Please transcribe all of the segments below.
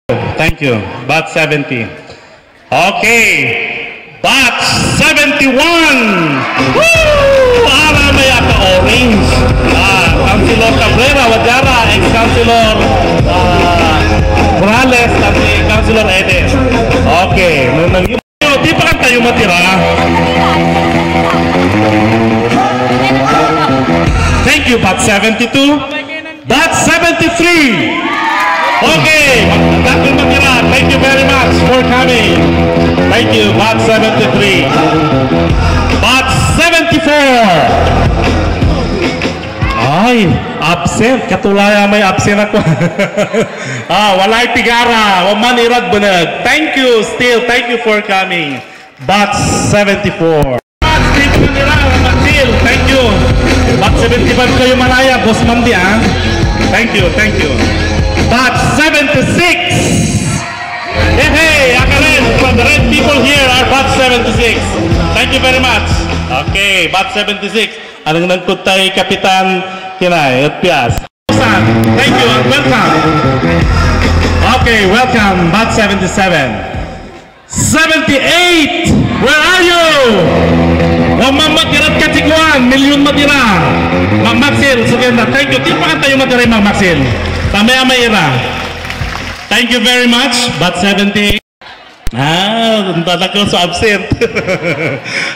Thank you. Batch 70. Okay. Batch 71. Woo! Ara may orange. Councilor Cabrera, Wajara, ex-councilor Morales, at Councilor Ede. Okay. Di pa kan tayo matira. Thank you, Batch 72. Batch 73. Okay, thank you very much for coming. Thank you, Batch 73. Batch 74. Ay, absent. Katulaya may absent ako. Walay tigara. Waman irad bunag. Thank you still. Thank you for coming. Batch 74. Batch 75. Thank you. Batch 75 kayo manaya. Boss Mandi, ah. Thank you, thank you. Batch 76. Hey, Akalen, the red people here are Batch 76. Thank you very much. Okay, Batch 76. Anong nagkut tayo, Kapitan Kinay at Pias. Thank you and welcome. Okay, welcome, Batch 77. 78. Where are you? Ma'am Matirat Katiguan, milyon matira. Ma'am Maxil, sugenda. Thank you. Di pa kan tayo matira, Ma'am Maxil. Tamaya Mayra. Thank you very much. Batch 70. Tatak ko sa absent.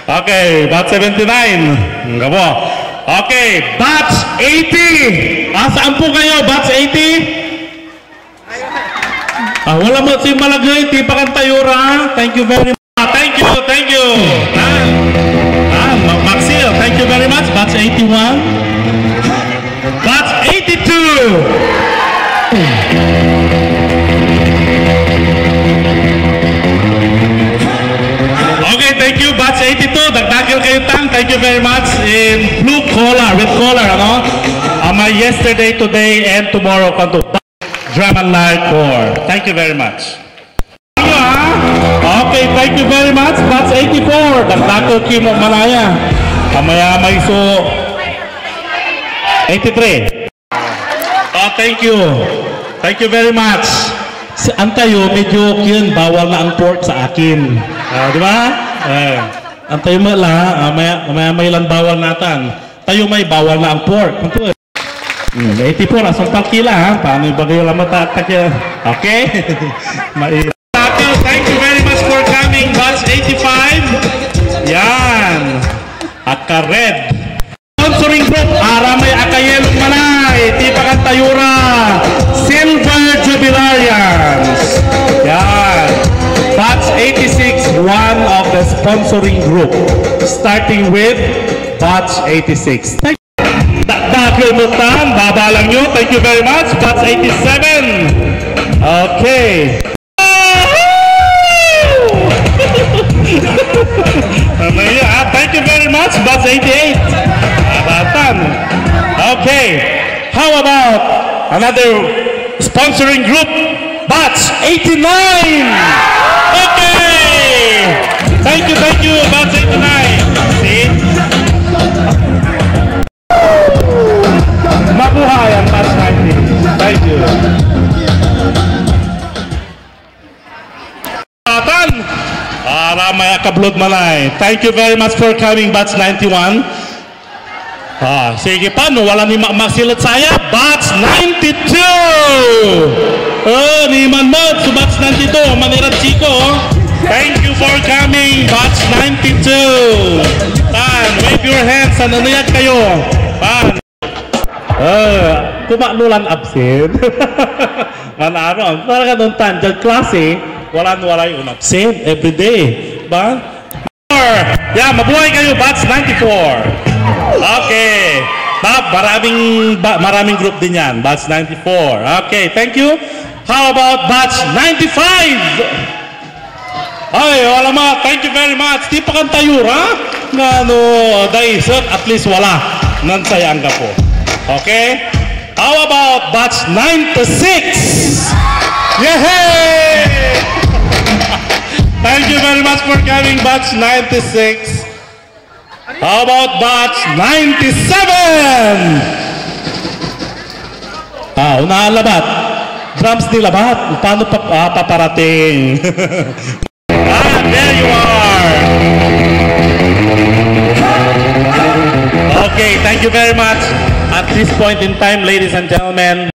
Okay, Batch 79. Ngabo. Okay, Batch 80. Saan po kayo? Batch 80? Wala mo si Malagay. Di pa kan tayo ra. Thank you very much. Thank you, thank you. Maxil, thank you very much. Batch 81. Batch 82. Okay, thank you. Batch 82. Dagdagil kayo tang. Thank you very much. In blue collar, red collar, ano? My yesterday, today, and tomorrow kanto. Drama Live Corps. Thank you very much. Okay, thank you very much. Batch 84. Dagdagil kayo mo malaya. Kamaya may so 83. Thank you. Thank you very much. Ang tayo, medyo yun, bawal na ang pork sa akin. Di ba? Ang tayo may lang bawal natin. Tayo may bawal na ang pork. 84, asong takila ha? Paano yung bagay lang matatakya? Okay? Thank you very much for coming. Batch 85. Yan. Aka-red. Sponsoring group, Aramay Akayelong Manay, Tipakan Tayura, Silver Jubilarians. Yan. Batch 86, one of the sponsoring group. Starting with Batch 86. Thank you. Dakil Mutan, babalang nyo. Thank you very much. Batch 87. Okay. Thank you very much. Batch 88. Okay, how about another sponsoring group? Batch 89. Okay, thank you, Batch 89. See, mabuhay ang Batch 90. Thank you. Ramay Akablod Malay. Thank you very much for coming, Batch 91. Sige pa, no, wala ni masilat saya. Batch 92. Ni Manmod, so Batch 92. Manirat Chico. Thank you for coming, Batch 92. Wave your hands. Nanayag kayo. Kumaknulan absent. Ano, talaga nung tandyan klase, wala yung absent everyday. Ba? Yeah, mabuhay kayo, Batch 94. Okay. Maraming group din yan. Batch 94. Okay, thank you. How about Batch 95? Ay, wala ma. Thank you very much. Di pa kan tayo, ha? At least wala. Nansayang ka po. Okay? How about Batch 96? Yehey! Thank you very much for coming, Batch 96. How about Batch 97? Unalabat. drums nila ba? Paano paparating? There you are! Okay, thank you very much. At this point in time, ladies and gentlemen,